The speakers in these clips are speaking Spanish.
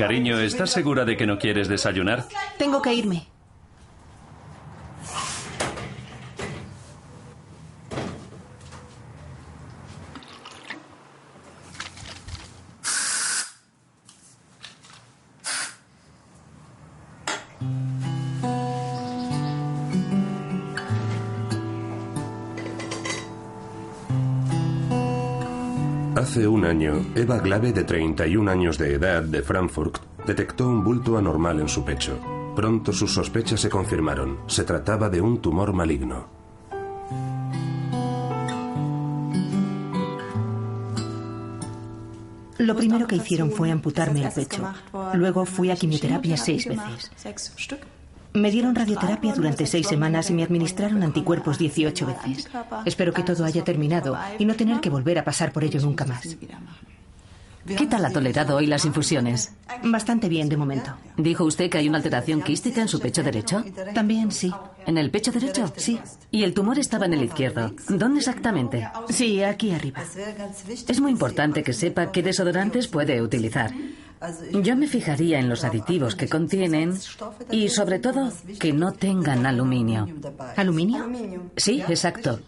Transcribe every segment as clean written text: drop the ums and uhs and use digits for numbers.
Cariño, ¿estás segura de que no quieres desayunar? Tengo que irme. Hace un año, Eva Glave, de 31 años de edad, de Frankfurt, detectó un bulto anormal en su pecho. Pronto sus sospechas se confirmaron. Se trataba de un tumor maligno. Lo primero que hicieron fue amputarme el pecho. Luego fui a quimioterapia 6 veces. Me dieron radioterapia durante 6 semanas y me administraron anticuerpos 18 veces. Espero que todo haya terminado y no tener que volver a pasar por ello nunca más. ¿Qué tal ha tolerado hoy las infusiones? Bastante bien de momento. ¿Dijo usted que hay una alteración quística en su pecho derecho? También sí. ¿En el pecho derecho? Sí. ¿Y el tumor estaba en el izquierdo? ¿Dónde exactamente? Sí, aquí arriba. Es muy importante que sepa qué desodorantes puede utilizar. Yo me fijaría en los aditivos que contienen y, sobre todo, que no tengan aluminio. ¿Aluminio? Sí, exacto.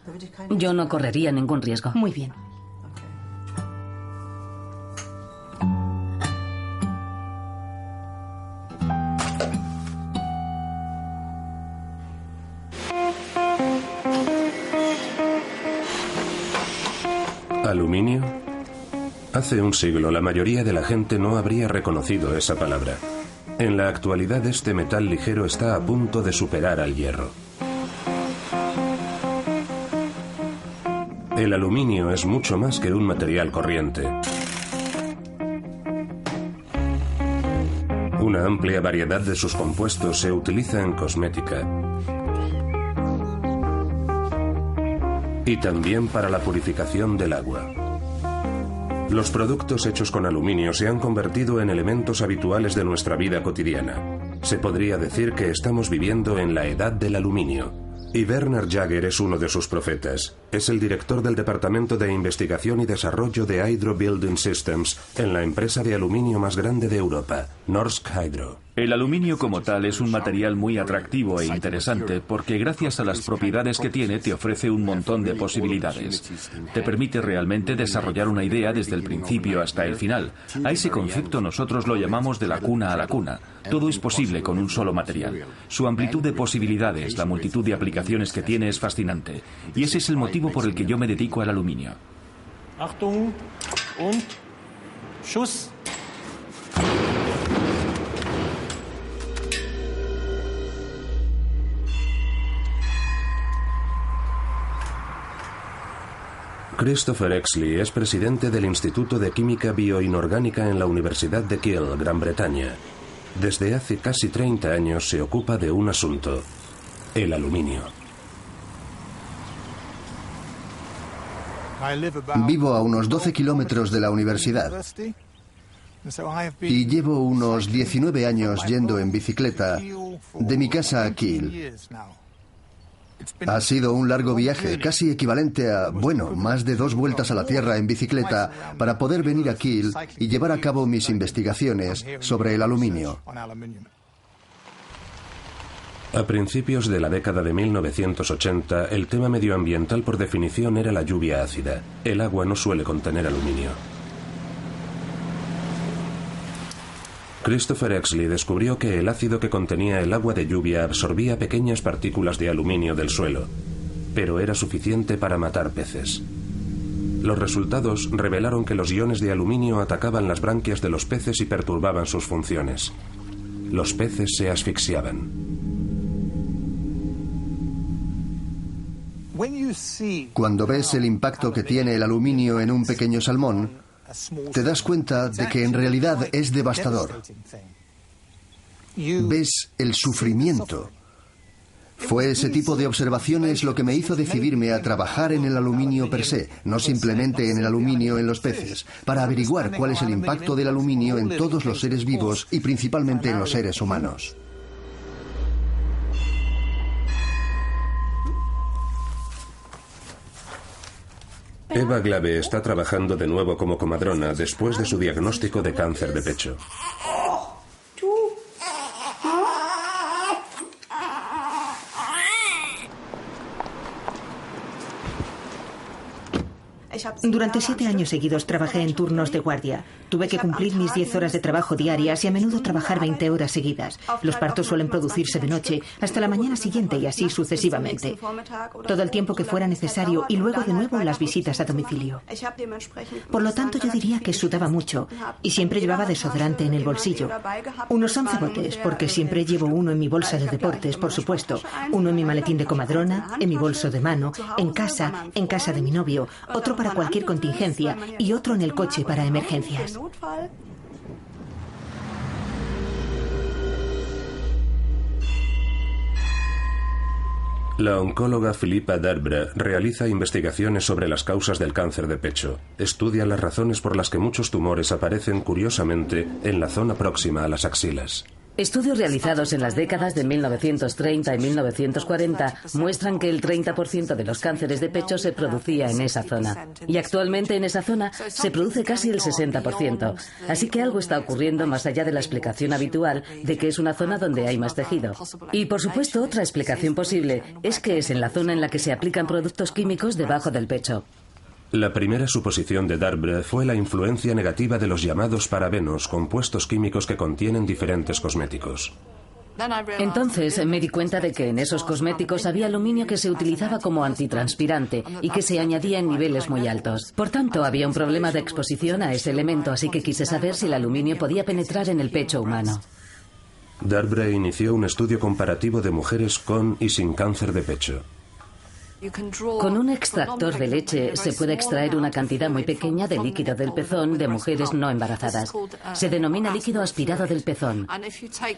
Yo no correría ningún riesgo. Muy bien. ¿Aluminio? Hace un siglo la mayoría de la gente no habría reconocido esa palabra. En la actualidad este metal ligero está a punto de superar al hierro. El aluminio es mucho más que un material corriente. Una amplia variedad de sus compuestos se utiliza en cosmética y también para la purificación del agua. Los productos hechos con aluminio se han convertido en elementos habituales de nuestra vida cotidiana. Se podría decir que estamos viviendo en la edad del aluminio. Y Werner Jaeger es uno de sus profetas. Es el director del Departamento de Investigación y Desarrollo de Hydro Building Systems en la empresa de aluminio más grande de Europa, Norsk Hydro. El aluminio como tal es un material muy atractivo e interesante porque gracias a las propiedades que tiene te ofrece un montón de posibilidades. Te permite realmente desarrollar una idea desde el principio hasta el final. A ese concepto nosotros lo llamamos de la cuna a la cuna. Todo es posible con un solo material. Su amplitud de posibilidades, la multitud de aplicaciones que tiene es fascinante. Y ese es el motivo por el que yo me dedico al aluminio. Achtung und Schuss. Christopher Exley es presidente del Instituto de Química Bioinorgánica en la Universidad de Kiel, Gran Bretaña. Desde hace casi 30 años se ocupa de un asunto: el aluminio. Vivo a unos 12 kilómetros de la universidad y llevo unos 19 años yendo en bicicleta de mi casa a Kiel. Ha sido un largo viaje, casi equivalente a, más de 2 vueltas a la Tierra en bicicleta para poder venir a Kiel y llevar a cabo mis investigaciones sobre el aluminio. A principios de la década de 1980, el tema medioambiental por definición era la lluvia ácida. El agua no suele contener aluminio. Christopher Exley descubrió que el ácido que contenía el agua de lluvia absorbía pequeñas partículas de aluminio del suelo, pero era suficiente para matar peces. Los resultados revelaron que los iones de aluminio atacaban las branquias de los peces y perturbaban sus funciones. Los peces se asfixiaban. Cuando ves el impacto que tiene el aluminio en un pequeño salmón, te das cuenta de que en realidad es devastador. Ves el sufrimiento. Fue ese tipo de observaciones lo que me hizo decidirme a trabajar en el aluminio per se, no simplemente en el aluminio en los peces, para averiguar cuál es el impacto del aluminio en todos los seres vivos y principalmente en los seres humanos. Eva Glave está trabajando de nuevo como comadrona después de su diagnóstico de cáncer de pecho. Durante 7 años seguidos trabajé en turnos de guardia. Tuve que cumplir mis 10 horas de trabajo diarias y a menudo trabajar 20 horas seguidas. Los partos suelen producirse de noche hasta la mañana siguiente y así sucesivamente. Todo el tiempo que fuera necesario y luego de nuevo las visitas a domicilio. Por lo tanto, yo diría que sudaba mucho y siempre llevaba desodorante en el bolsillo. Unos 11 botes, porque siempre llevo uno en mi bolsa de deportes, por supuesto. Uno en mi maletín de comadrona, en mi bolso de mano, en casa de mi novio, otro para cualquier contingencia y otro en el coche para emergencias. La oncóloga Philippa Darbre realiza investigaciones sobre las causas del cáncer de pecho. Estudia las razones por las que muchos tumores aparecen curiosamente en la zona próxima a las axilas. Estudios realizados en las décadas de 1930 y 1940 muestran que el 30% de los cánceres de pecho se producía en esa zona. Y actualmente en esa zona se produce casi el 60%. Así que algo está ocurriendo más allá de la explicación habitual de que es una zona donde hay más tejido. Y por supuesto, otra explicación posible es que es en la zona en la que se aplican productos químicos debajo del pecho. La primera suposición de Darbre fue la influencia negativa de los llamados parabenos, compuestos químicos que contienen diferentes cosméticos. Entonces me di cuenta de que en esos cosméticos había aluminio que se utilizaba como antitranspirante y que se añadía en niveles muy altos. Por tanto, había un problema de exposición a ese elemento, así que quise saber si el aluminio podía penetrar en el pecho humano. Darbre inició un estudio comparativo de mujeres con y sin cáncer de pecho. Con un extractor de leche se puede extraer una cantidad muy pequeña de líquido del pezón de mujeres no embarazadas. Se denomina líquido aspirado del pezón.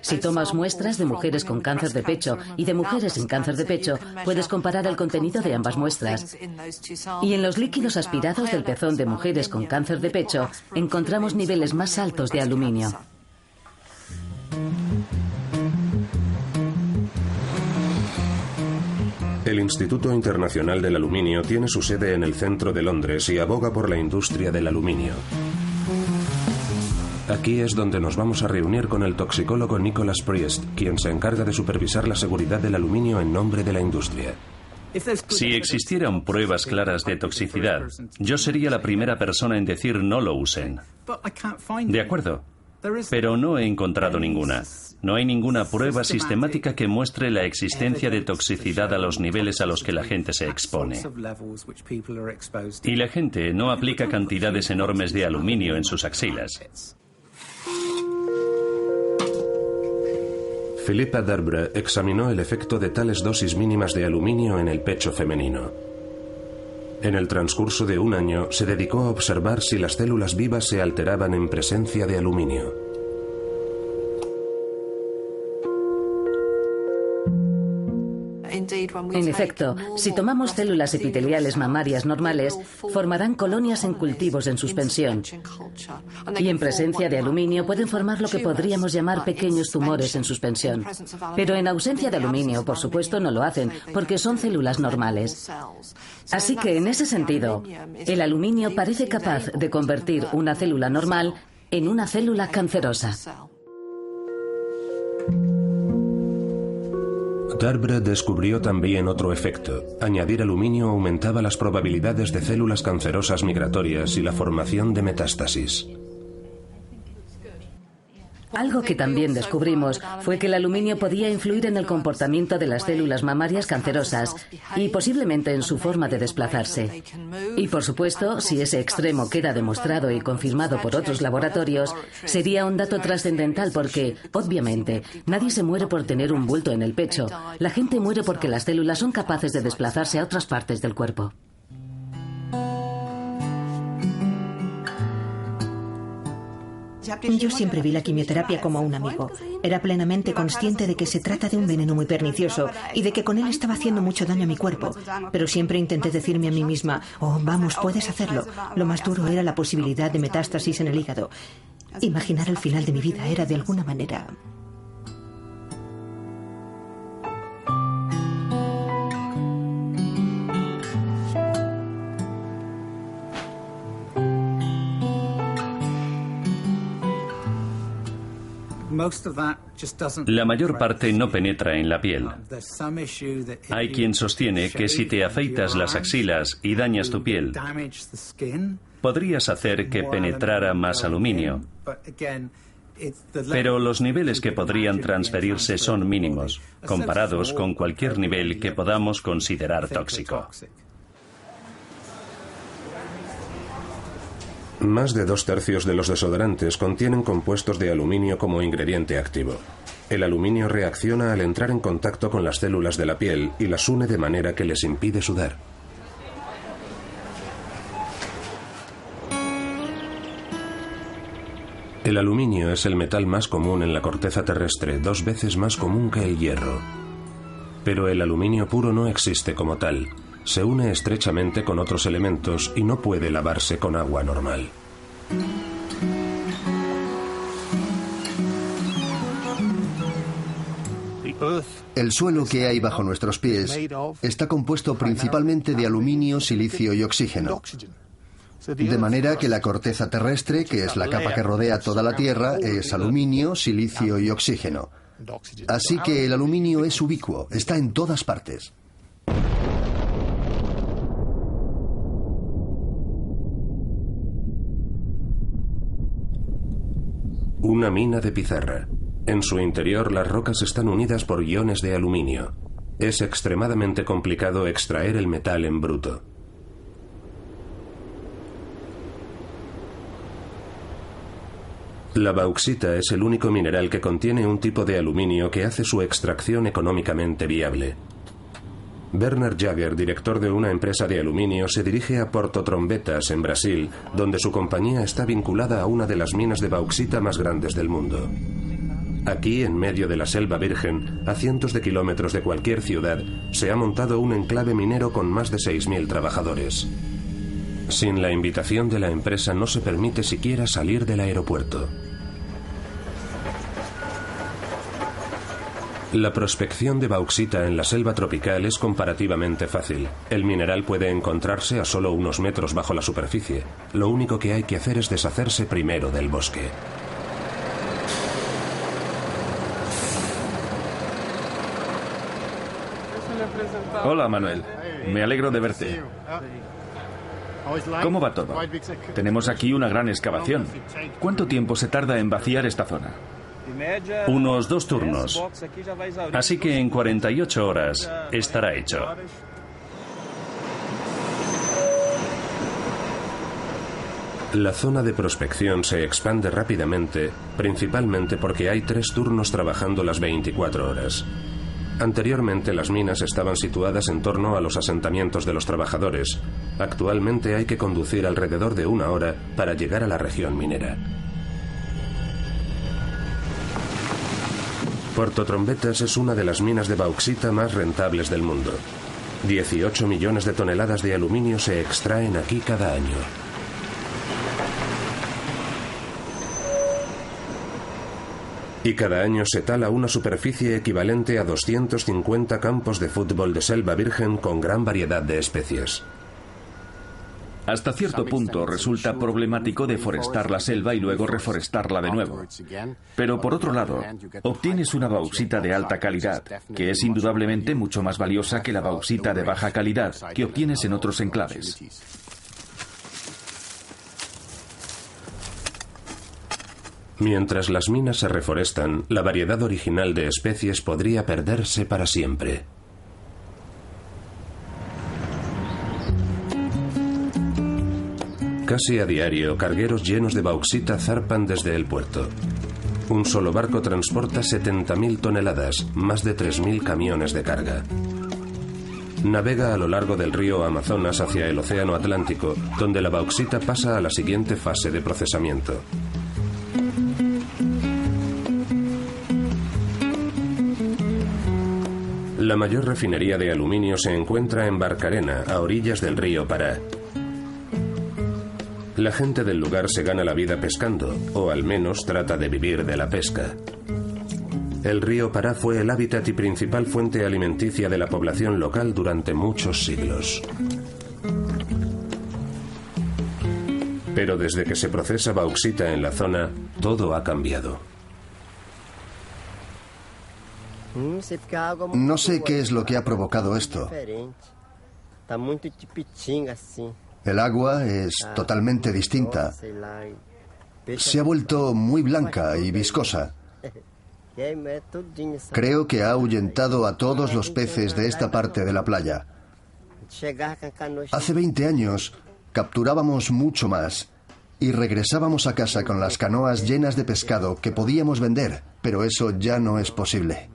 Si tomas muestras de mujeres con cáncer de pecho y de mujeres sin cáncer de pecho, puedes comparar el contenido de ambas muestras. Y en los líquidos aspirados del pezón de mujeres con cáncer de pecho encontramos niveles más altos de aluminio. El Instituto Internacional del Aluminio tiene su sede en el centro de Londres y aboga por la industria del aluminio. Aquí es donde nos vamos a reunir con el toxicólogo Nicholas Priest, quien se encarga de supervisar la seguridad del aluminio en nombre de la industria. Si existieran pruebas claras de toxicidad, yo sería la primera persona en decir no lo usen. De acuerdo, pero no he encontrado ninguna. No hay ninguna prueba sistemática que muestre la existencia de toxicidad a los niveles a los que la gente se expone. Y la gente no aplica cantidades enormes de aluminio en sus axilas. Philippa Darbre examinó el efecto de tales dosis mínimas de aluminio en el pecho femenino. En el transcurso de un año se dedicó a observar si las células vivas se alteraban en presencia de aluminio. En efecto, si tomamos células epiteliales mamarias normales, formarán colonias en cultivos en suspensión. Y en presencia de aluminio pueden formar lo que podríamos llamar pequeños tumores en suspensión. Pero en ausencia de aluminio, por supuesto, no lo hacen, porque son células normales. Así que, en ese sentido, el aluminio parece capaz de convertir una célula normal en una célula cancerosa. Darbre descubrió también otro efecto. Añadir aluminio aumentaba las probabilidades de células cancerosas migratorias y la formación de metástasis. Algo que también descubrimos fue que el aluminio podía influir en el comportamiento de las células mamarias cancerosas y posiblemente en su forma de desplazarse. Y por supuesto, si ese extremo queda demostrado y confirmado por otros laboratorios, sería un dato trascendental porque, obviamente, nadie se muere por tener un bulto en el pecho. La gente muere porque las células son capaces de desplazarse a otras partes del cuerpo. Yo siempre vi la quimioterapia como un amigo. Era plenamente consciente de que se trata de un veneno muy pernicioso y de que con él estaba haciendo mucho daño a mi cuerpo. Pero siempre intenté decirme a mí misma, oh, vamos, puedes hacerlo. Lo más duro era la posibilidad de metástasis en el hígado. Imaginar el final de mi vida era de alguna manera... La mayor parte no penetra en la piel. Hay quien sostiene que si te afeitas las axilas y dañas tu piel, podrías hacer que penetrara más aluminio. Pero los niveles que podrían transferirse son mínimos, comparados con cualquier nivel que podamos considerar tóxico. Más de 2/3 de los desodorantes contienen compuestos de aluminio como ingrediente activo. El aluminio reacciona al entrar en contacto con las células de la piel y las une de manera que les impide sudar. El aluminio es el metal más común en la corteza terrestre, 2 veces más común que el hierro. Pero el aluminio puro no existe como tal. Se une estrechamente con otros elementos y no puede lavarse con agua normal. El suelo que hay bajo nuestros pies está compuesto principalmente de aluminio, silicio y oxígeno. De manera que la corteza terrestre, que es la capa que rodea toda la Tierra, es aluminio, silicio y oxígeno. Así que el aluminio es ubicuo, está en todas partes. Una mina de pizarra. En su interior las rocas están unidas por iones de aluminio. Es extremadamente complicado extraer el metal en bruto. La bauxita es el único mineral que contiene un tipo de aluminio que hace su extracción económicamente viable. Werner Jager, director de una empresa de aluminio, se dirige a Porto Trombetas, en Brasil, donde su compañía está vinculada a una de las minas de bauxita más grandes del mundo. Aquí, en medio de la selva virgen, a cientos de kilómetros de cualquier ciudad, se ha montado un enclave minero con más de 6.000 trabajadores. Sin la invitación de la empresa no se permite siquiera salir del aeropuerto. La prospección de bauxita en la selva tropical es comparativamente fácil. El mineral puede encontrarse a solo unos metros bajo la superficie. Lo único que hay que hacer es deshacerse primero del bosque. Hola, Manuel. Me alegro de verte. ¿Cómo va todo? Tenemos aquí una gran excavación. ¿Cuánto tiempo se tarda en vaciar esta zona? Unos 2 turnos. Así que en 48 horas estará hecho. La zona de prospección se expande rápidamente, principalmente porque hay 3 turnos trabajando las 24 horas. Anteriormente las minas estaban situadas en torno a los asentamientos de los trabajadores. Actualmente hay que conducir alrededor de 1 hora para llegar a la región minera. Porto Trombetas es una de las minas de bauxita más rentables del mundo. 18 millones de toneladas de aluminio se extraen aquí cada año. Y cada año se tala una superficie equivalente a 250 campos de fútbol de selva virgen con gran variedad de especies. Hasta cierto punto resulta problemático deforestar la selva y luego reforestarla de nuevo. Pero por otro lado, obtienes una bauxita de alta calidad, que es indudablemente mucho más valiosa que la bauxita de baja calidad que obtienes en otros enclaves. Mientras las minas se reforestan, la variedad original de especies podría perderse para siempre. Casi a diario, cargueros llenos de bauxita zarpan desde el puerto. Un solo barco transporta 70.000 toneladas, más de 3.000 camiones de carga. Navega a lo largo del río Amazonas hacia el Océano Atlántico, donde la bauxita pasa a la siguiente fase de procesamiento. La mayor refinería de aluminio se encuentra en Barcarena, a orillas del río Pará. La gente del lugar se gana la vida pescando, o al menos trata de vivir de la pesca. El río Pará fue el hábitat y principal fuente alimenticia de la población local durante muchos siglos. Pero desde que se procesa bauxita en la zona, todo ha cambiado. No sé qué es lo que ha provocado esto. El agua es totalmente distinta. Se ha vuelto muy blanca y viscosa. Creo que ha ahuyentado a todos los peces de esta parte de la playa. Hace 20 años capturábamos mucho más y regresábamos a casa con las canoas llenas de pescado que podíamos vender, pero eso ya no es posible.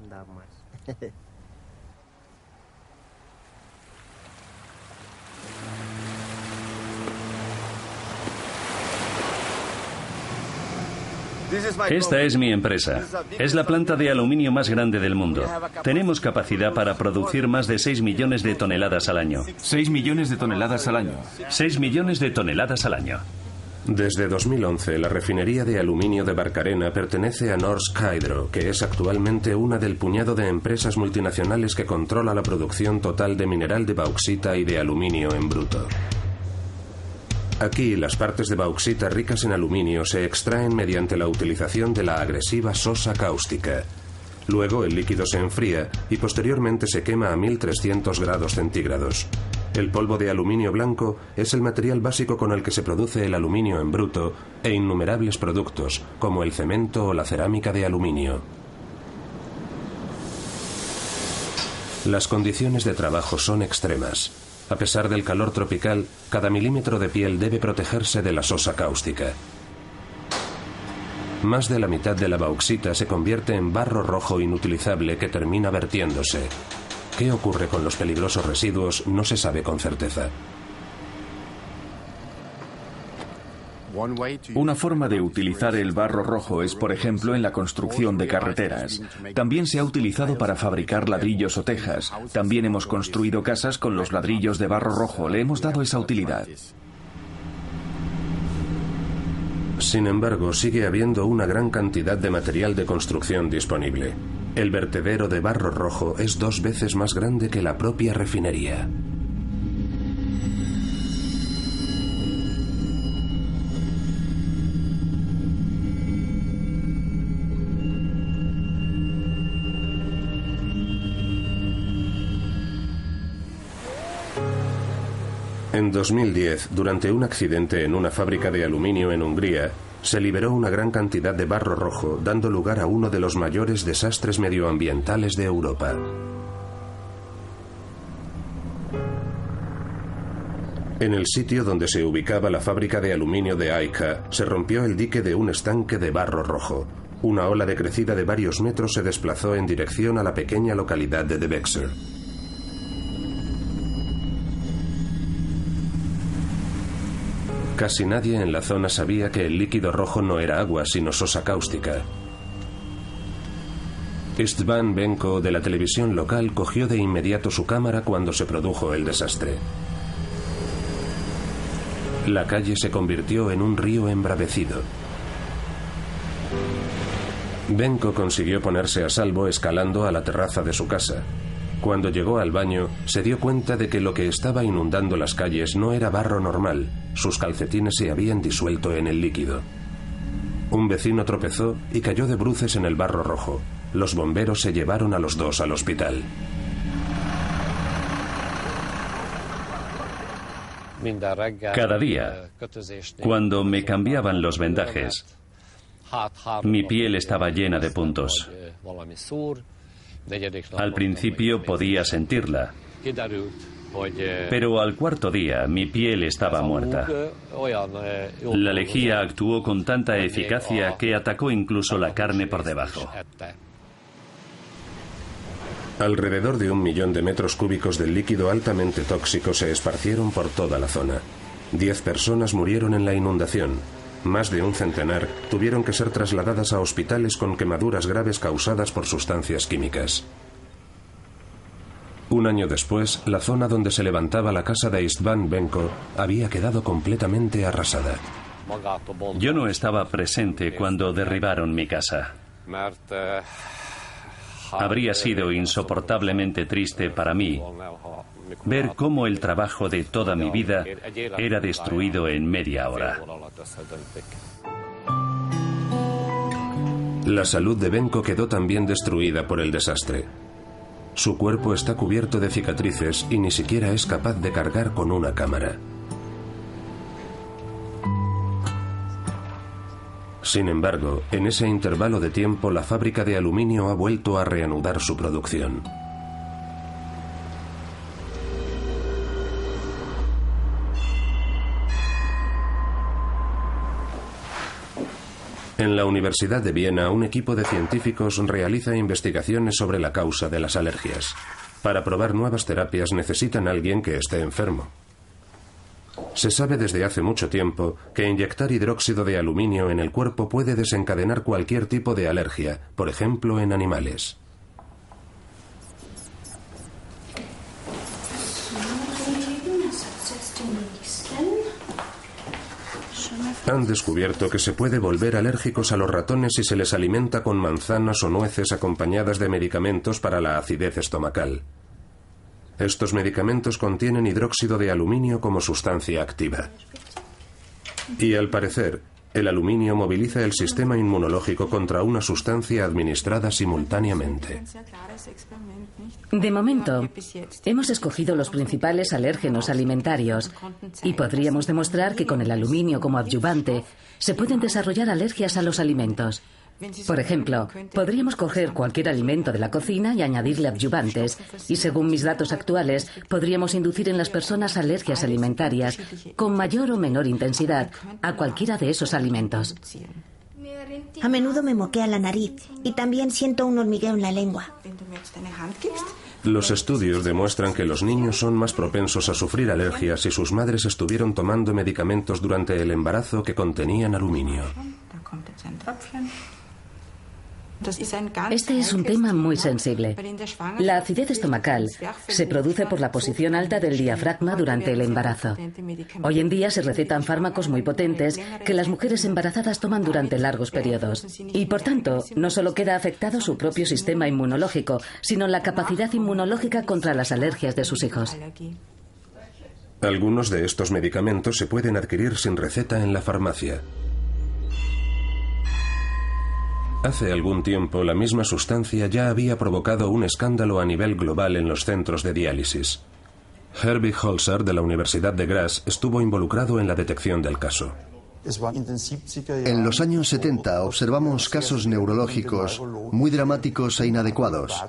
Esta es mi empresa. Es la planta de aluminio más grande del mundo. Tenemos capacidad para producir más de 6 millones de toneladas al año. 6 millones de toneladas al año. 6 millones de toneladas al año. Desde 2011, la refinería de aluminio de Barcarena pertenece a Norsk Hydro, que es actualmente una del puñado de empresas multinacionales que controla la producción total de mineral de bauxita y de aluminio en bruto. Aquí, las partes de bauxita ricas en aluminio se extraen mediante la utilización de la agresiva sosa cáustica. Luego, el líquido se enfría y posteriormente se quema a 1300 grados centígrados. El polvo de aluminio blanco es el material básico con el que se produce el aluminio en bruto e innumerables productos, como el cemento o la cerámica de aluminio. Las condiciones de trabajo son extremas. A pesar del calor tropical, cada milímetro de piel debe protegerse de la sosa cáustica. Más de la mitad de la bauxita se convierte en barro rojo inutilizable que termina vertiéndose. ¿Qué ocurre con los peligrosos residuos? No se sabe con certeza. Una forma de utilizar el barro rojo es, por ejemplo, en la construcción de carreteras. También se ha utilizado para fabricar ladrillos o tejas. También hemos construido casas con los ladrillos de barro rojo. Le hemos dado esa utilidad. Sin embargo, sigue habiendo una gran cantidad de material de construcción disponible. El vertedero de barro rojo es 2 veces más grande que la propia refinería. En 2010, durante un accidente en una fábrica de aluminio en Hungría, se liberó una gran cantidad de barro rojo, dando lugar a uno de los mayores desastres medioambientales de Europa. En el sitio donde se ubicaba la fábrica de aluminio de Aika, se rompió el dique de un estanque de barro rojo. Una ola de crecida de varios metros se desplazó en dirección a la pequeña localidad de De Bexer. Casi nadie en la zona sabía que el líquido rojo no era agua, sino sosa cáustica. István Benko, de la televisión local, cogió de inmediato su cámara cuando se produjo el desastre. La calle se convirtió en un río embravecido. Benko consiguió ponerse a salvo escalando a la terraza de su casa. Cuando llegó al baño, se dio cuenta de que lo que estaba inundando las calles no era barro normal. Sus calcetines se habían disuelto en el líquido. Un vecino tropezó y cayó de bruces en el barro rojo. Los bomberos se llevaron a los dos al hospital. Cada día, cuando me cambiaban los vendajes, mi piel estaba llena de puntos. Al principio podía sentirla, pero al cuarto día mi piel estaba muerta. La lejía actuó con tanta eficacia que atacó incluso la carne por debajo. Alrededor de 1 millón de metros cúbicos del líquido altamente tóxico se esparcieron por toda la zona. 10 personas murieron en la inundación. Más de un centenar tuvieron que ser trasladadas a hospitales con quemaduras graves causadas por sustancias químicas. Un año después, la zona donde se levantaba la casa de István Benko había quedado completamente arrasada. Yo no estaba presente cuando derribaron mi casa. Habría sido insoportablemente triste para mí ver cómo el trabajo de toda mi vida era destruido en media hora. La salud de Benko quedó también destruida por el desastre. Su cuerpo está cubierto de cicatrices y ni siquiera es capaz de cargar con una cámara. Sin embargo, en ese intervalo de tiempo la fábrica de aluminio ha vuelto a reanudar su producción. En la Universidad de Viena, un equipo de científicos realiza investigaciones sobre la causa de las alergias. Para probar nuevas terapias necesitan a alguien que esté enfermo. Se sabe desde hace mucho tiempo que inyectar hidróxido de aluminio en el cuerpo puede desencadenar cualquier tipo de alergia, por ejemplo en animales. Han descubierto que se puede volver alérgicos a los ratones si se les alimenta con manzanas o nueces acompañadas de medicamentos para la acidez estomacal. Estos medicamentos contienen hidróxido de aluminio como sustancia activa. Y al parecer, el aluminio moviliza el sistema inmunológico contra una sustancia administrada simultáneamente. De momento, hemos escogido los principales alérgenos alimentarios y podríamos demostrar que con el aluminio como adyuvante se pueden desarrollar alergias a los alimentos. Por ejemplo, podríamos coger cualquier alimento de la cocina y añadirle adyuvantes, y según mis datos actuales, podríamos inducir en las personas alergias alimentarias con mayor o menor intensidad a cualquiera de esos alimentos. A menudo me moquea la nariz y también siento un hormigueo en la lengua. Los estudios demuestran que los niños son más propensos a sufrir alergias si sus madres estuvieron tomando medicamentos durante el embarazo que contenían aluminio. Este es un tema muy sensible. La acidez estomacal se produce por la posición alta del diafragma durante el embarazo. Hoy en día se recetan fármacos muy potentes que las mujeres embarazadas toman durante largos periodos. Y por tanto, no solo queda afectado su propio sistema inmunológico, sino la capacidad inmunológica contra las alergias de sus hijos. Algunos de estos medicamentos se pueden adquirir sin receta en la farmacia. Hace algún tiempo, la misma sustancia ya había provocado un escándalo a nivel global en los centros de diálisis. Herbie Holzer, de la Universidad de Graz, estuvo involucrado en la detección del caso. En los años 70 observamos casos neurológicos muy dramáticos e inadecuados.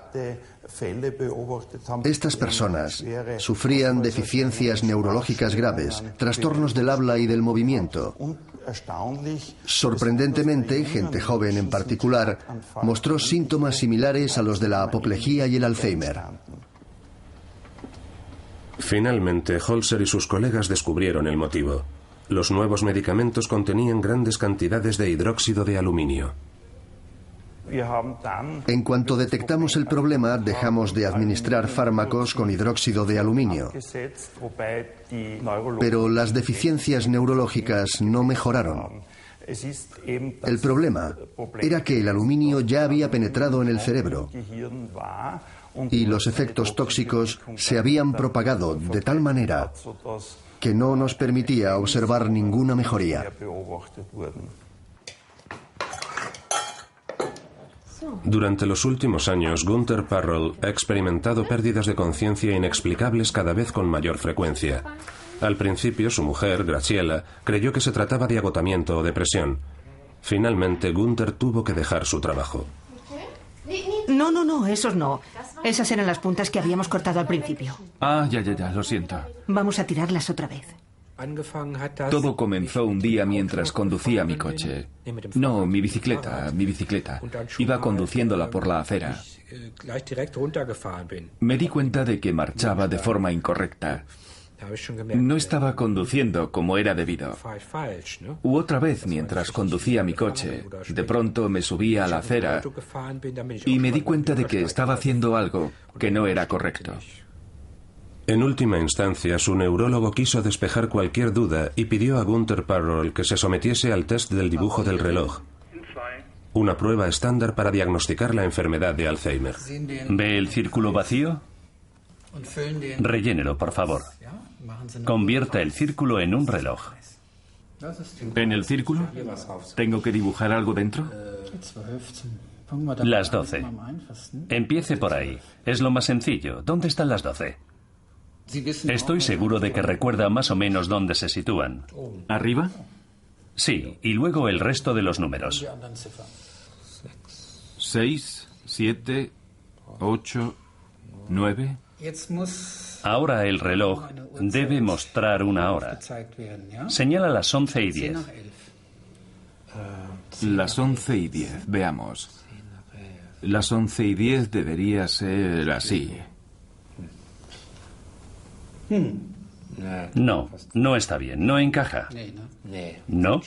Estas personas sufrían deficiencias neurológicas graves, trastornos del habla y del movimiento. Sorprendentemente, gente joven en particular mostró síntomas similares a los de la apoplejía y el Alzheimer. Finalmente, Holzer y sus colegas descubrieron el motivo. Los nuevos medicamentos contenían grandes cantidades de hidróxido de aluminio. En cuanto detectamos el problema, dejamos de administrar fármacos con hidróxido de aluminio. Pero las deficiencias neurológicas no mejoraron. El problema era que el aluminio ya había penetrado en el cerebro y los efectos tóxicos se habían propagado de tal manera que no nos permitía observar ninguna mejoría. Durante los últimos años, Gunther Parroll ha experimentado pérdidas de conciencia inexplicables cada vez con mayor frecuencia. Al principio, su mujer, Graciela, creyó que se trataba de agotamiento o depresión. Finalmente, Gunther tuvo que dejar su trabajo. No, esos no. Esas eran las puntas que habíamos cortado al principio. Ya, lo siento. Vamos a tirarlas otra vez. Todo comenzó un día mientras conducía mi coche. No, mi bicicleta. Iba conduciéndola por la acera. Me di cuenta de que marchaba de forma incorrecta. No estaba conduciendo como era debido. Otra vez, mientras conducía mi coche, de pronto me subí a la acera y me di cuenta de que estaba haciendo algo que no era correcto. En última instancia, su neurólogo quiso despejar cualquier duda y pidió a Gunther Parroll que se sometiese al test del dibujo del reloj, una prueba estándar para diagnosticar la enfermedad de Alzheimer. ¿Ve el círculo vacío? Rellénelo, por favor. Convierta el círculo en un reloj. ¿En el círculo? ¿Tengo que dibujar algo dentro? Las 12. Empiece por ahí. Es lo más sencillo. ¿Dónde están las 12? Estoy seguro de que recuerda más o menos dónde se sitúan. ¿Arriba? Sí, y luego el resto de los números. 6, 7, 8, 9. Ahora el reloj debe mostrar una hora. Señala las 11:10. Las 11:10, veamos. Las 11:10 debería ser así. No, no está bien, no encaja. ¿No?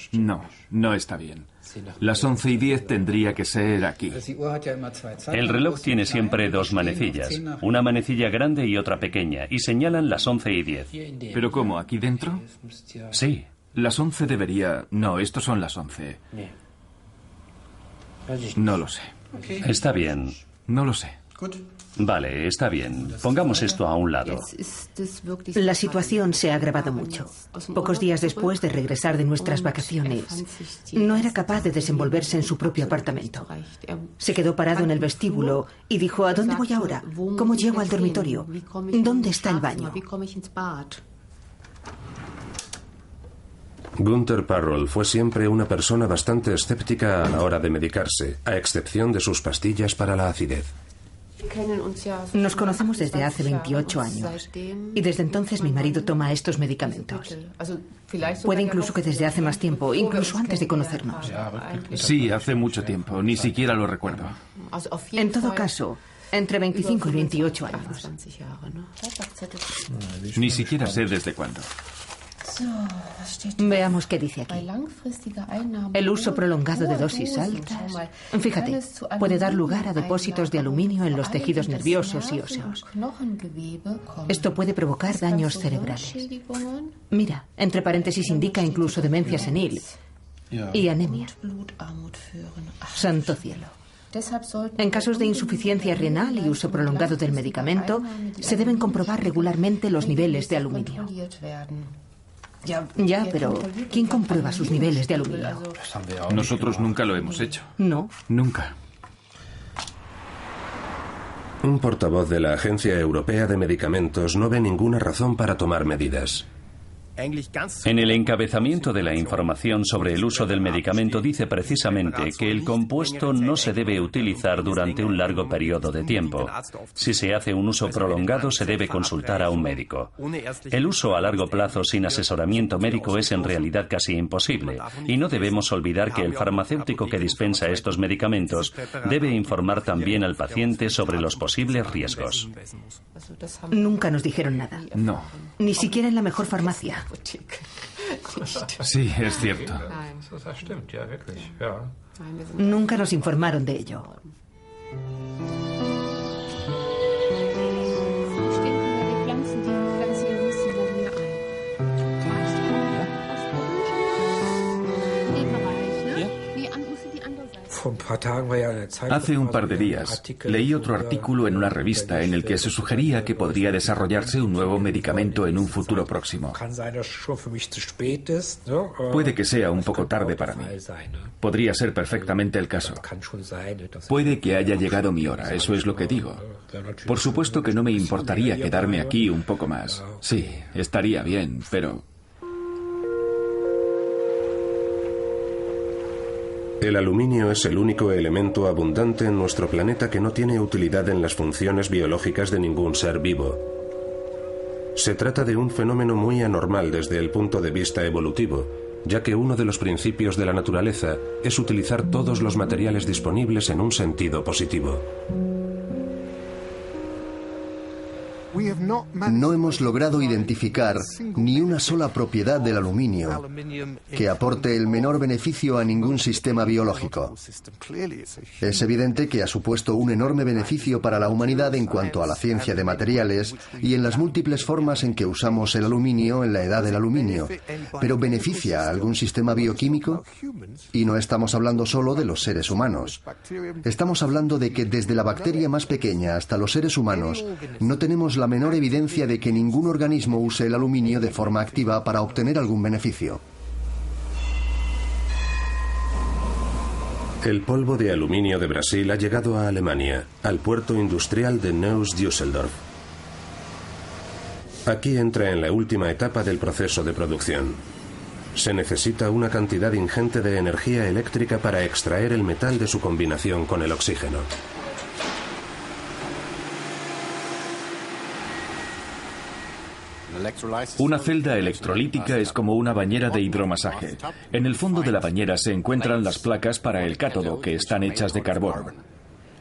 No está bien. Las 11:10 tendría que ser aquí. El reloj tiene siempre dos manecillas, una manecilla grande y otra pequeña, y señalan las 11:10. ¿Pero cómo? ¿Aquí dentro? Sí. Las 11 debería... No, estos son las 11. No lo sé. Está bien. No lo sé. Vale, está bien. Pongamos esto a un lado. La situación se ha agravado mucho. Pocos días después de regresar de nuestras vacaciones, no era capaz de desenvolverse en su propio apartamento. Se quedó parado en el vestíbulo y dijo: ¿a dónde voy ahora? ¿Cómo llego al dormitorio? ¿Dónde está el baño? Gunther Parroll fue siempre una persona bastante escéptica a la hora de medicarse, a excepción de sus pastillas para la acidez. Nos conocemos desde hace 28 años y desde entonces mi marido toma estos medicamentos. Puede incluso que desde hace más tiempo, incluso antes de conocernos. Sí, hace mucho tiempo. Ni siquiera lo recuerdo. En todo caso, entre 25 y 28 años. Ni siquiera sé desde cuándo. Veamos qué dice aquí. El uso prolongado de dosis altas. Fíjate, puede dar lugar a depósitos de aluminio en los tejidos nerviosos y óseos. Esto puede provocar daños cerebrales. Mira, entre paréntesis indica incluso demencia senil y anemia. Santo cielo. En casos de insuficiencia renal y uso prolongado del medicamento, se deben comprobar regularmente los niveles de aluminio. Ya, pero ¿quién comprueba sus niveles de aluminio? Nosotros nunca lo hemos hecho. No. Nunca. Un portavoz de la Agencia Europea de Medicamentos no ve ninguna razón para tomar medidas. En el encabezamiento de la información sobre el uso del medicamento dice precisamente que el compuesto no se debe utilizar durante un largo periodo de tiempo. Si se hace un uso prolongado, se debe consultar a un médico. El uso a largo plazo sin asesoramiento médico es en realidad casi imposible, y no debemos olvidar que el farmacéutico que dispensa estos medicamentos debe informar también al paciente sobre los posibles riesgos. Nunca nos dijeron nada. No. Ni siquiera en la mejor farmacia. Sí, es cierto. Nunca nos informaron de ello. Hace un par de días leí otro artículo en una revista en el que se sugería que podría desarrollarse un nuevo medicamento en un futuro próximo. Puede que sea un poco tarde para mí. Podría ser perfectamente el caso. Puede que haya llegado mi hora, eso es lo que digo. Por supuesto que no me importaría quedarme aquí un poco más. Sí, estaría bien, pero... El aluminio es el único elemento abundante en nuestro planeta que no tiene utilidad en las funciones biológicas de ningún ser vivo. Se trata de un fenómeno muy anormal desde el punto de vista evolutivo, ya que uno de los principios de la naturaleza es utilizar todos los materiales disponibles en un sentido positivo. No hemos logrado identificar ni una sola propiedad del aluminio que aporte el menor beneficio a ningún sistema biológico. Es evidente que ha supuesto un enorme beneficio para la humanidad en cuanto a la ciencia de materiales y en las múltiples formas en que usamos el aluminio en la edad del aluminio. ¿Pero beneficia a algún sistema bioquímico? Y no estamos hablando solo de los seres humanos. Estamos hablando de que desde la bacteria más pequeña hasta los seres humanos no tenemos la menor evidencia de que ningún organismo use el aluminio de forma activa para obtener algún beneficio. El polvo de aluminio de Brasil ha llegado a Alemania, al puerto industrial de Neuss-Düsseldorf. Aquí entra en la última etapa del proceso de producción. Se necesita una cantidad ingente de energía eléctrica para extraer el metal de su combinación con el oxígeno. Una celda electrolítica es como una bañera de hidromasaje. En el fondo de la bañera se encuentran las placas para el cátodo, que están hechas de carbón.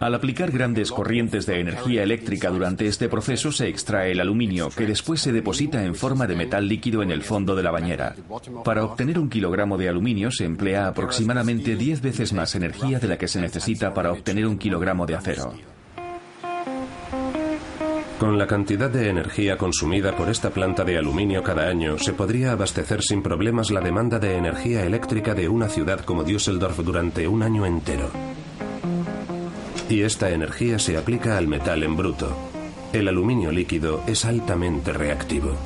Al aplicar grandes corrientes de energía eléctrica durante este proceso se extrae el aluminio, que después se deposita en forma de metal líquido en el fondo de la bañera. Para obtener 1 kilogramo de aluminio se emplea aproximadamente 10 veces más energía de la que se necesita para obtener 1 kilogramo de acero. Con la cantidad de energía consumida por esta planta de aluminio cada año, se podría abastecer sin problemas la demanda de energía eléctrica de una ciudad como Düsseldorf durante un año entero. Y esta energía se aplica al metal en bruto. El aluminio líquido es altamente reactivo.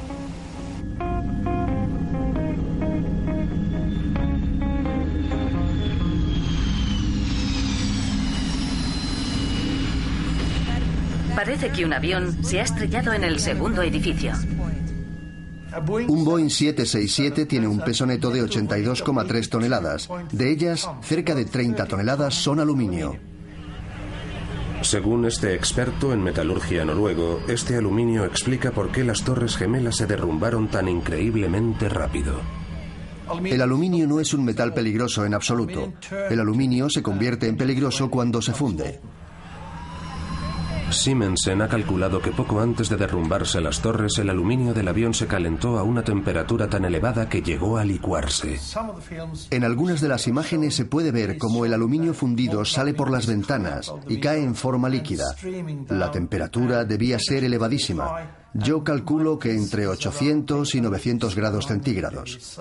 Parece que un avión se ha estrellado en el segundo edificio. Un Boeing 767 tiene un peso neto de 82,3 toneladas. De ellas, cerca de 30 toneladas son aluminio. Según este experto en metalurgia noruego, este aluminio explica por qué las Torres Gemelas se derrumbaron tan increíblemente rápido. El aluminio no es un metal peligroso en absoluto. El aluminio se convierte en peligroso cuando se funde. Simensen ha calculado que poco antes de derrumbarse las torres, el aluminio del avión se calentó a una temperatura tan elevada que llegó a licuarse. En algunas de las imágenes se puede ver cómo el aluminio fundido sale por las ventanas y cae en forma líquida. La temperatura debía ser elevadísima. Yo calculo que entre 800 y 900 grados centígrados.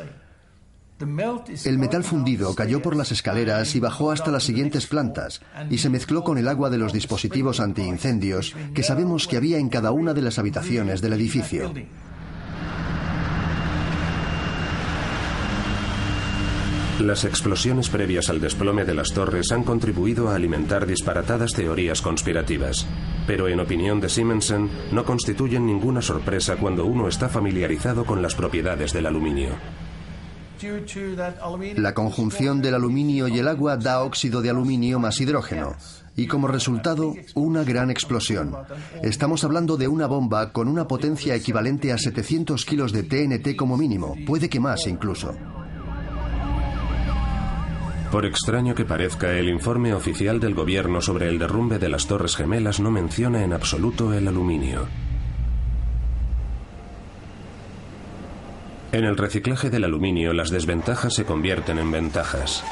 El metal fundido cayó por las escaleras y bajó hasta las siguientes plantas y se mezcló con el agua de los dispositivos antiincendios que sabemos que había en cada una de las habitaciones del edificio. Las explosiones previas al desplome de las torres han contribuido a alimentar disparatadas teorías conspirativas, pero en opinión de Simensen no constituyen ninguna sorpresa cuando uno está familiarizado con las propiedades del aluminio. La conjunción del aluminio y el agua da óxido de aluminio más hidrógeno y como resultado una gran explosión. Estamos hablando de una bomba con una potencia equivalente a 700 kilos de TNT como mínimo, puede que más incluso. Por extraño que parezca, el informe oficial del gobierno sobre el derrumbe de las Torres Gemelas no menciona en absoluto el aluminio. En el reciclaje del aluminio, las desventajas se convierten en ventajas.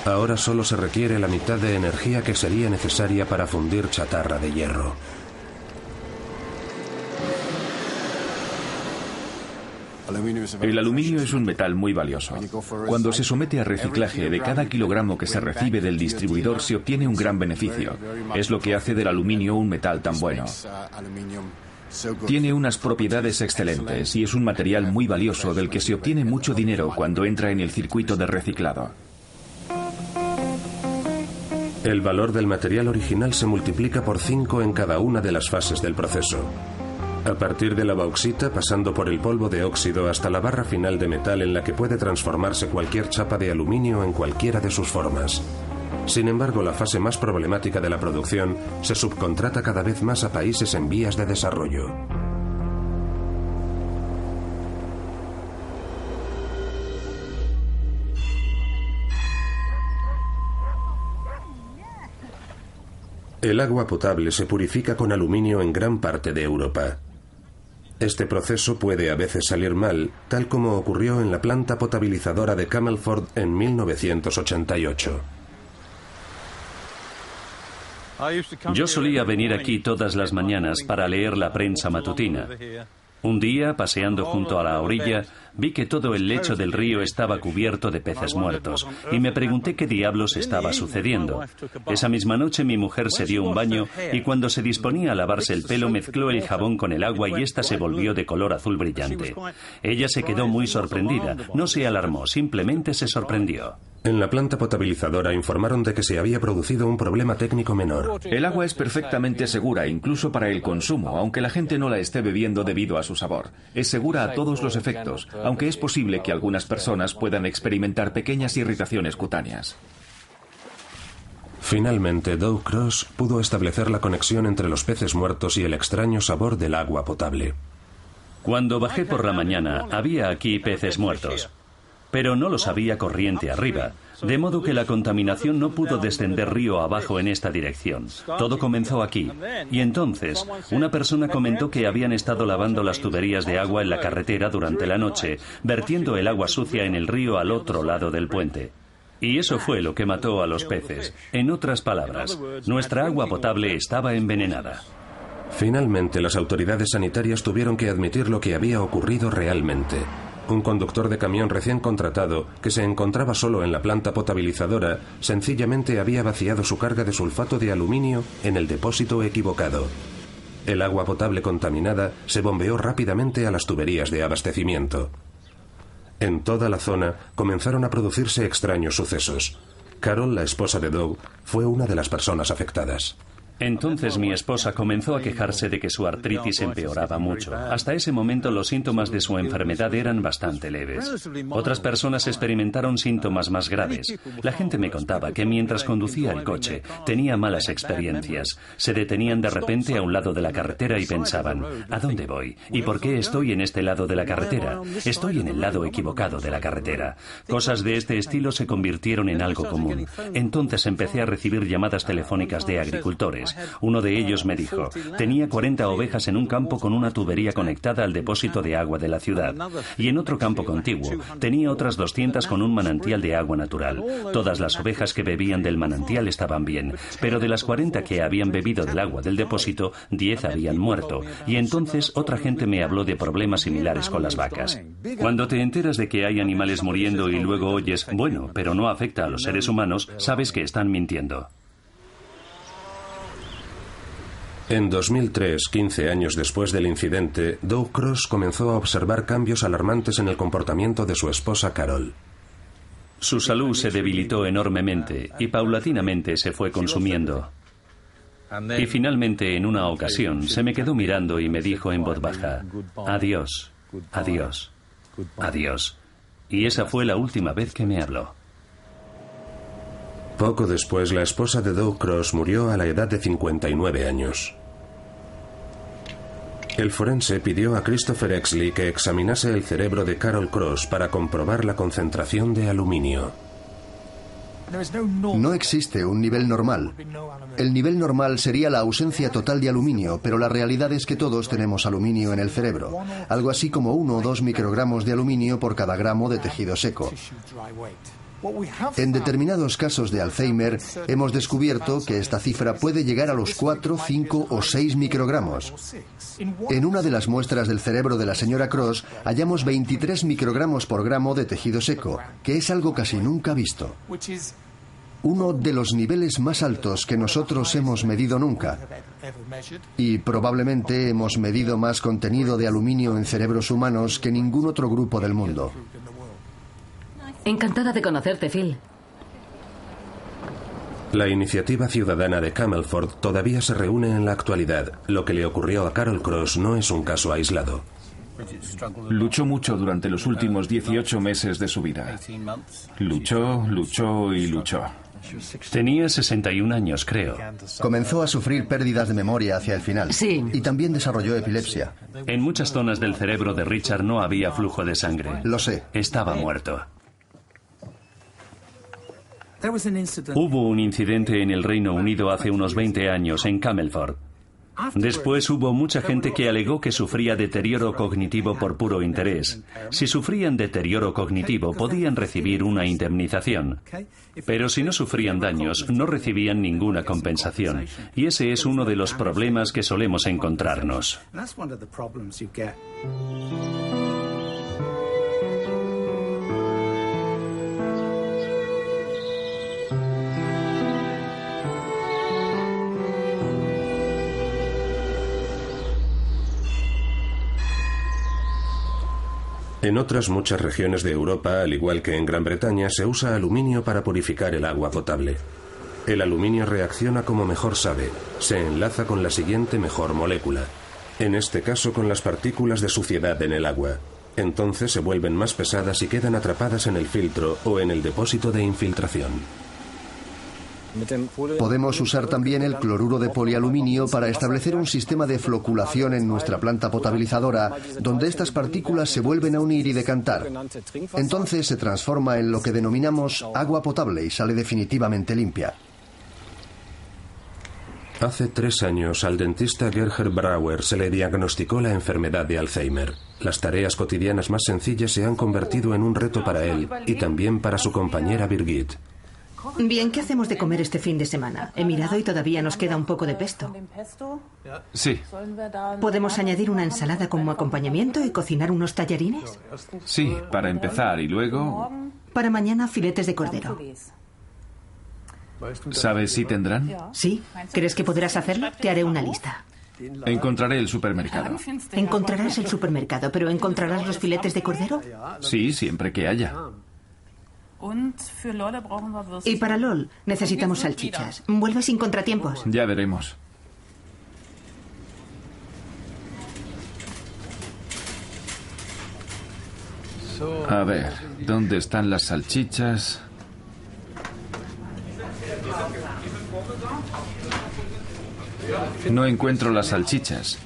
Ahora solo se requiere la mitad de energía que sería necesaria para fundir chatarra de hierro. El aluminio es un metal muy valioso. Cuando se somete a reciclaje, de cada kilogramo que se recibe del distribuidor se obtiene un gran beneficio. Es lo que hace del aluminio un metal tan bueno. Tiene unas propiedades excelentes y es un material muy valioso del que se obtiene mucho dinero cuando entra en el circuito de reciclado. El valor del material original se multiplica por 5 en cada una de las fases del proceso. A partir de la bauxita, pasando por el polvo de óxido hasta la barra final de metal en la que puede transformarse cualquier chapa de aluminio en cualquiera de sus formas. Sin embargo, la fase más problemática de la producción se subcontrata cada vez más a países en vías de desarrollo. El agua potable se purifica con aluminio en gran parte de Europa. Este proceso puede a veces salir mal, tal como ocurrió en la planta potabilizadora de Camelford en 1988. Yo solía venir aquí todas las mañanas para leer la prensa matutina. Un día, paseando junto a la orilla, vi que todo el lecho del río estaba cubierto de peces muertos y me pregunté qué diablos estaba sucediendo. Esa misma noche mi mujer se dio un baño y cuando se disponía a lavarse el pelo mezcló el jabón con el agua y ésta se volvió de color azul brillante. Ella se quedó muy sorprendida, no se alarmó, simplemente se sorprendió. En la planta potabilizadora informaron de que se había producido un problema técnico menor. El agua es perfectamente segura, incluso para el consumo, aunque la gente no la esté bebiendo debido a su sabor. Es segura a todos los efectos, aunque es posible que algunas personas puedan experimentar pequeñas irritaciones cutáneas. Finalmente, Doug Cross pudo establecer la conexión entre los peces muertos y el extraño sabor del agua potable. Cuando bajé por la mañana, había aquí peces muertos, pero no los había corriente arriba, de modo que la contaminación no pudo descender río abajo en esta dirección. Todo comenzó aquí. Y entonces, una persona comentó que habían estado lavando las tuberías de agua en la carretera durante la noche, vertiendo el agua sucia en el río al otro lado del puente. Y eso fue lo que mató a los peces. En otras palabras, nuestra agua potable estaba envenenada. Finalmente, las autoridades sanitarias tuvieron que admitir lo que había ocurrido realmente. Un conductor de camión recién contratado, que se encontraba solo en la planta potabilizadora, sencillamente había vaciado su carga de sulfato de aluminio en el depósito equivocado. El agua potable contaminada se bombeó rápidamente a las tuberías de abastecimiento. En toda la zona comenzaron a producirse extraños sucesos. Carol, la esposa de Doug, fue una de las personas afectadas. Entonces mi esposa comenzó a quejarse de que su artritis empeoraba mucho. Hasta ese momento los síntomas de su enfermedad eran bastante leves. Otras personas experimentaron síntomas más graves. La gente me contaba que mientras conducía el coche tenía malas experiencias. Se detenían de repente a un lado de la carretera y pensaban, ¿a dónde voy? ¿Y por qué estoy en este lado de la carretera? Estoy en el lado equivocado de la carretera. Cosas de este estilo se convirtieron en algo común. Entonces empecé a recibir llamadas telefónicas de agricultores. Uno de ellos me dijo, tenía 40 ovejas en un campo con una tubería conectada al depósito de agua de la ciudad. Y en otro campo contiguo, tenía otras 200 con un manantial de agua natural. Todas las ovejas que bebían del manantial estaban bien, pero de las 40 que habían bebido del agua del depósito, 10 habían muerto. Y entonces otra gente me habló de problemas similares con las vacas. Cuando te enteras de que hay animales muriendo y luego oyes, bueno, pero no afecta a los seres humanos, sabes que están mintiendo. En 2003, 15 años después del incidente, Doug Cross comenzó a observar cambios alarmantes en el comportamiento de su esposa Carol. Su salud se debilitó enormemente y paulatinamente se fue consumiendo. Y finalmente, en una ocasión, se me quedó mirando y me dijo en voz baja, adiós, adiós, adiós. Y esa fue la última vez que me habló. Poco después, la esposa de Doug Cross murió a la edad de 59 años. El forense pidió a Christopher Exley que examinase el cerebro de Carol Cross para comprobar la concentración de aluminio. No existe un nivel normal. El nivel normal sería la ausencia total de aluminio, pero la realidad es que todos tenemos aluminio en el cerebro, algo así como 1 o 2 microgramos de aluminio por cada gramo de tejido seco. En determinados casos de Alzheimer hemos descubierto que esta cifra puede llegar a los 4, 5 o 6 microgramos. En una de las muestras del cerebro de la señora Cross hallamos 23 microgramos por gramo de tejido seco, que es algo casi nunca visto. Uno de los niveles más altos que nosotros hemos medido nunca. Y probablemente hemos medido más contenido de aluminio en cerebros humanos que ningún otro grupo del mundo. Encantada de conocerte, Phil. La iniciativa ciudadana de Camelford todavía se reúne en la actualidad. Lo que le ocurrió a Carol Cross no es un caso aislado. Luchó mucho durante los últimos 18 meses de su vida. Luchó, luchó y luchó. Tenía 61 años, creo. Comenzó a sufrir pérdidas de memoria hacia el final. Sí. Y también desarrolló epilepsia. En muchas zonas del cerebro de Richard no había flujo de sangre. Lo sé. Estaba muerto. Hubo un incidente en el Reino Unido hace unos 20 años en Camelford. Después hubo mucha gente que alegó que sufría deterioro cognitivo por puro interés. Si sufrían deterioro cognitivo podían recibir una indemnización. Pero si no sufrían daños, no recibían ninguna compensación. Y ese es uno de los problemas que solemos encontrarnos. En otras muchas regiones de Europa, al igual que en Gran Bretaña, se usa aluminio para purificar el agua potable. El aluminio reacciona como mejor sabe, se enlaza con la siguiente mejor molécula, en este caso con las partículas de suciedad en el agua. Entonces se vuelven más pesadas y quedan atrapadas en el filtro o en el depósito de infiltración. Podemos usar también el cloruro de polialuminio para establecer un sistema de floculación en nuestra planta potabilizadora, donde estas partículas se vuelven a unir y decantar. Entonces se transforma en lo que denominamos agua potable y sale definitivamente limpia. Hace 3 años al dentista Gerhard Brauer se le diagnosticó la enfermedad de Alzheimer. Las tareas cotidianas más sencillas se han convertido en un reto para él y también para su compañera Birgit. Bien, ¿qué hacemos de comer este fin de semana? He mirado y todavía nos queda un poco de pesto. Sí. ¿Podemos añadir una ensalada como acompañamiento y cocinar unos tallarines? Sí, para empezar y luego... Para mañana, filetes de cordero. ¿Sabes si tendrán? Sí. ¿Crees que podrás hacerlo? Te haré una lista. Encontraré el supermercado. Encontrarás el supermercado, pero ¿encontrarás los filetes de cordero? Sí, siempre que haya. Y para LOL necesitamos salchichas. Vuelve sin contratiempos. Ya veremos. A ver, ¿dónde están las salchichas? No encuentro las salchichas.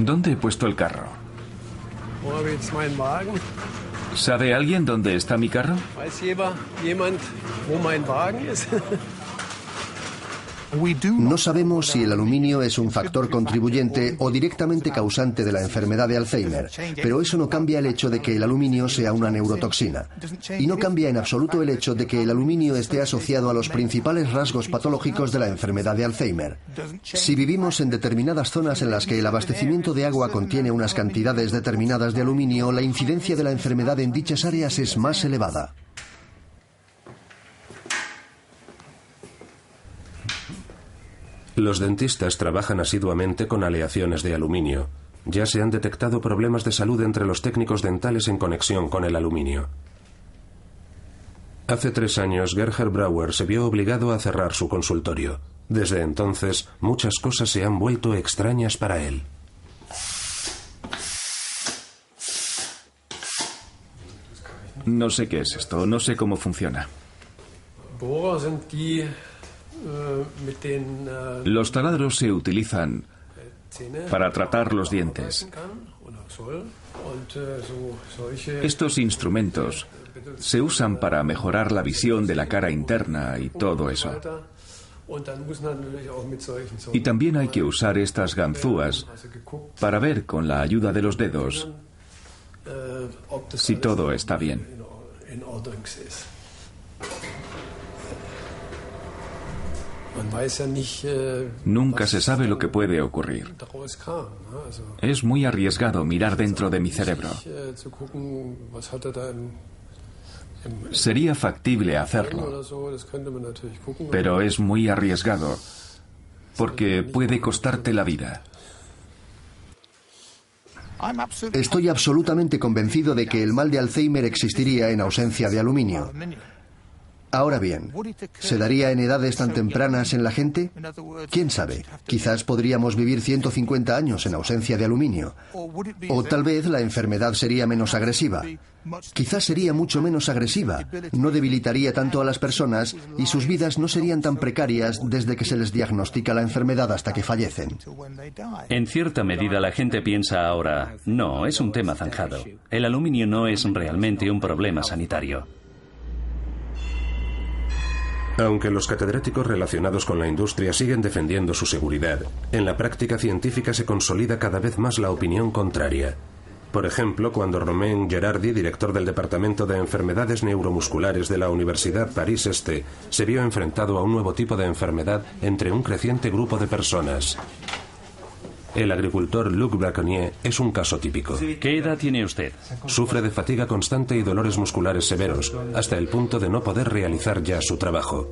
¿Dónde he puesto el carro? ¿Sabe alguien dónde está mi carro? No sabemos si el aluminio es un factor contribuyente o directamente causante de la enfermedad de Alzheimer, pero eso no cambia el hecho de que el aluminio sea una neurotoxina. Y no cambia en absoluto el hecho de que el aluminio esté asociado a los principales rasgos patológicos de la enfermedad de Alzheimer. Si vivimos en determinadas zonas en las que el abastecimiento de agua contiene unas cantidades determinadas de aluminio, la incidencia de la enfermedad en dichas áreas es más elevada. Los dentistas trabajan asiduamente con aleaciones de aluminio. Ya se han detectado problemas de salud entre los técnicos dentales en conexión con el aluminio. Hace 3 años, Gerhard Brauer se vio obligado a cerrar su consultorio. Desde entonces, muchas cosas se han vuelto extrañas para él. No sé qué es esto, no sé cómo funciona. Los taladros se utilizan para tratar los dientes. Estos instrumentos se usan para mejorar la visión de la cara interna y todo eso. Y también hay que usar estas ganzúas para ver con la ayuda de los dedos si todo está bien. Nunca se sabe lo que puede ocurrir. Es muy arriesgado mirar dentro de mi cerebro. Sería factible hacerlo, pero es muy arriesgado porque puede costarte la vida. Estoy absolutamente convencido de que el mal de Alzheimer existiría en ausencia de aluminio. Ahora bien, ¿se daría en edades tan tempranas en la gente? ¿Quién sabe? Quizás podríamos vivir 150 años en ausencia de aluminio. O tal vez la enfermedad sería menos agresiva. Quizás sería mucho menos agresiva, no debilitaría tanto a las personas y sus vidas no serían tan precarias desde que se les diagnostica la enfermedad hasta que fallecen. En cierta medida la gente piensa ahora, no, es un tema zanjado. El aluminio no es realmente un problema sanitario. Aunque los catedráticos relacionados con la industria siguen defendiendo su seguridad, en la práctica científica se consolida cada vez más la opinión contraria. Por ejemplo, cuando Romain Gerardi, director del Departamento de Enfermedades Neuromusculares de la Universidad Paris-Este, se vio enfrentado a un nuevo tipo de enfermedad entre un creciente grupo de personas. El agricultor Luc Braconnier es un caso típico. ¿Qué edad tiene usted? Sufre de fatiga constante y dolores musculares severos, hasta el punto de no poder realizar ya su trabajo.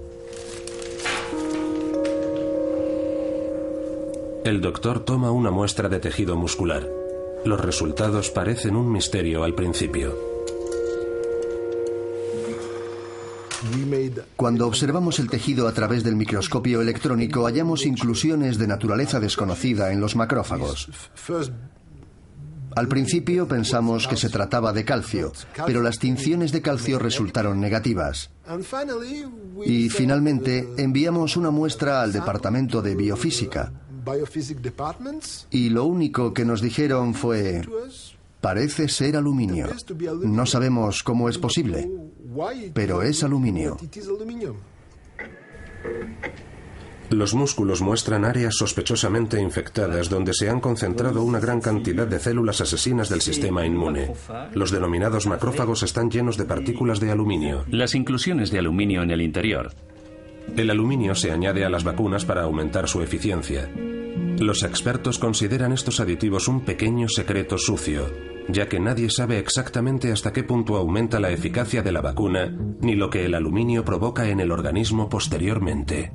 El doctor toma una muestra de tejido muscular. Los resultados parecen un misterio al principio. Cuando observamos el tejido a través del microscopio electrónico, hallamos inclusiones de naturaleza desconocida en los macrófagos. Al principio pensamos que se trataba de calcio, pero las tinciones de calcio resultaron negativas. Y finalmente enviamos una muestra al departamento de biofísica. Y lo único que nos dijeron fue: parece ser aluminio. No sabemos cómo es posible, pero es aluminio. Los músculos muestran áreas sospechosamente infectadas donde se han concentrado una gran cantidad de células asesinas del sistema inmune. Los denominados macrófagos están llenos de partículas de aluminio. Las inclusiones de aluminio en el interior. El aluminio se añade a las vacunas para aumentar su eficiencia. Los expertos consideran estos aditivos un pequeño secreto sucio, ya que nadie sabe exactamente hasta qué punto aumenta la eficacia de la vacuna, ni lo que el aluminio provoca en el organismo posteriormente.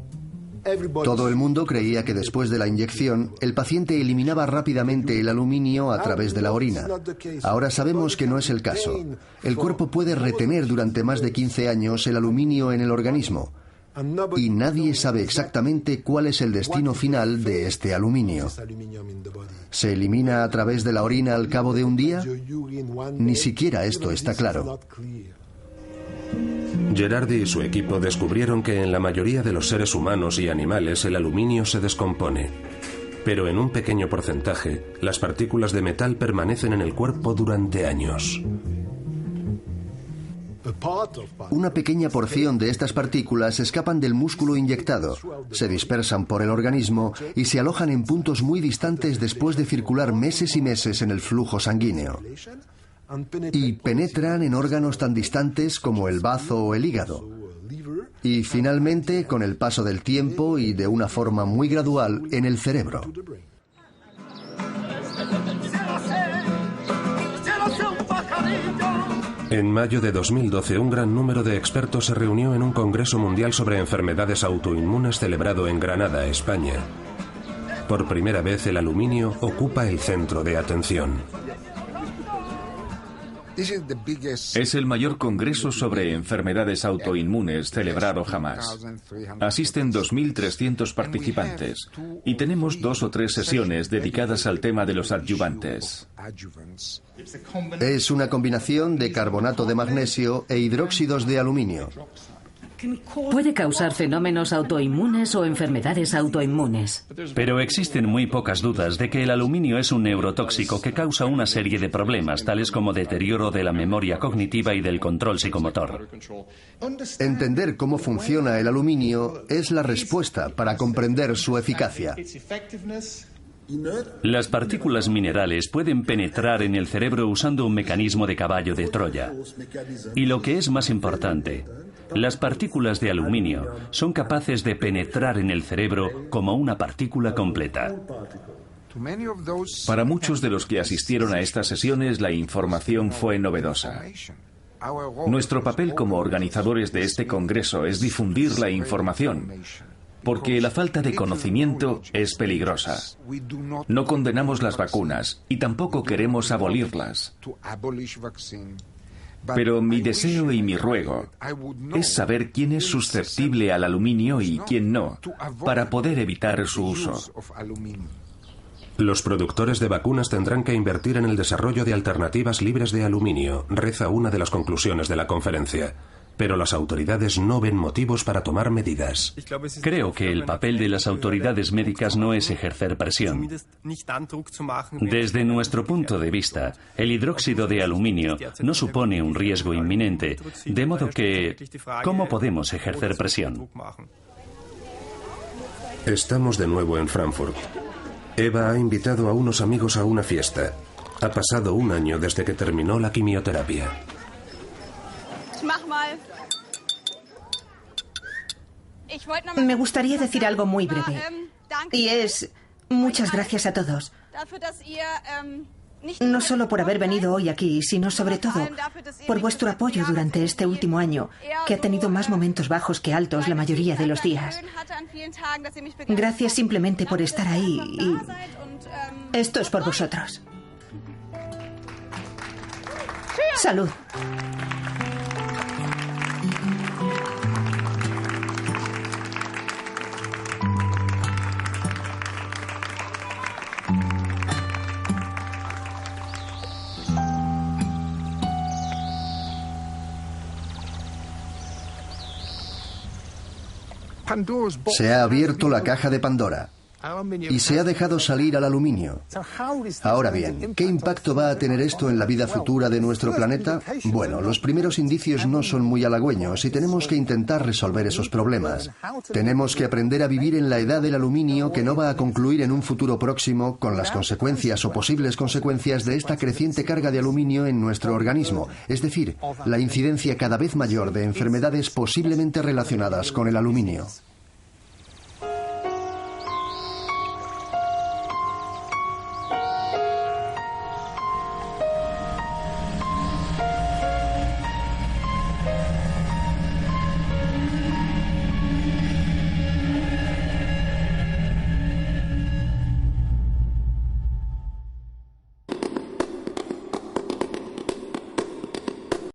Todo el mundo creía que después de la inyección, el paciente eliminaba rápidamente el aluminio a través de la orina. Ahora sabemos que no es el caso. El cuerpo puede retener durante más de 15 años el aluminio en el organismo. Y nadie sabe exactamente cuál es el destino final de este aluminio. ¿Se elimina a través de la orina al cabo de un día? Ni siquiera esto está claro. Gerardi y su equipo descubrieron que en la mayoría de los seres humanos y animales el aluminio se descompone. Pero en un pequeño porcentaje, las partículas de metal permanecen en el cuerpo durante años. Una pequeña porción de estas partículas escapan del músculo inyectado, se dispersan por el organismo y se alojan en puntos muy distantes después de circular meses y meses en el flujo sanguíneo. Y penetran en órganos tan distantes como el bazo o el hígado. Y finalmente, con el paso del tiempo y de una forma muy gradual, en el cerebro. En mayo de 2012, un gran número de expertos se reunió en un Congreso Mundial sobre Enfermedades Autoinmunes celebrado en Granada, España. Por primera vez, el aluminio ocupa el centro de atención. Es el mayor congreso sobre enfermedades autoinmunes celebrado jamás. Asisten 2.300 participantes y tenemos 2 o 3 sesiones dedicadas al tema de los adyuvantes. Es una combinación de carbonato de magnesio e hidróxidos de aluminio. Puede causar fenómenos autoinmunes o enfermedades autoinmunes. Pero existen muy pocas dudas de que el aluminio es un neurotóxico que causa una serie de problemas, tales como deterioro de la memoria cognitiva y del control psicomotor. Entender cómo funciona el aluminio es la respuesta para comprender su eficacia. Las partículas minerales pueden penetrar en el cerebro usando un mecanismo de caballo de Troya. Y lo que es más importante, las partículas de aluminio son capaces de penetrar en el cerebro como una partícula completa. Para muchos de los que asistieron a estas sesiones, la información fue novedosa. Nuestro papel como organizadores de este congreso es difundir la información, porque la falta de conocimiento es peligrosa. No condenamos las vacunas y tampoco queremos abolirlas. Pero mi deseo y mi ruego es saber quién es susceptible al aluminio y quién no, para poder evitar su uso. Los productores de vacunas tendrán que invertir en el desarrollo de alternativas libres de aluminio, reza una de las conclusiones de la conferencia. Pero las autoridades no ven motivos para tomar medidas. Creo que el papel de las autoridades médicas no es ejercer presión. Desde nuestro punto de vista, el hidróxido de aluminio no supone un riesgo inminente, de modo que, ¿cómo podemos ejercer presión? Estamos de nuevo en Frankfurt. Eva ha invitado a unos amigos a una fiesta. Ha pasado un año desde que terminó la quimioterapia. Me gustaría decir algo muy breve. Y es: muchas gracias a todos. no solo por haber venido hoy aquí, sino sobre todo por vuestro apoyo durante este último año, que ha tenido más momentos bajos que altos la mayoría de los días. Gracias simplemente por estar ahí y esto es por vosotros. Salud. Se ha abierto la caja de Pandora y se ha dejado salir al aluminio. Ahora bien, ¿qué impacto va a tener esto en la vida futura de nuestro planeta? Bueno, los primeros indicios no son muy halagüeños y tenemos que intentar resolver esos problemas. Tenemos que aprender a vivir en la edad del aluminio, que no va a concluir en un futuro próximo, con las consecuencias o posibles consecuencias de esta creciente carga de aluminio en nuestro organismo, es decir, la incidencia cada vez mayor de enfermedades posiblemente relacionadas con el aluminio.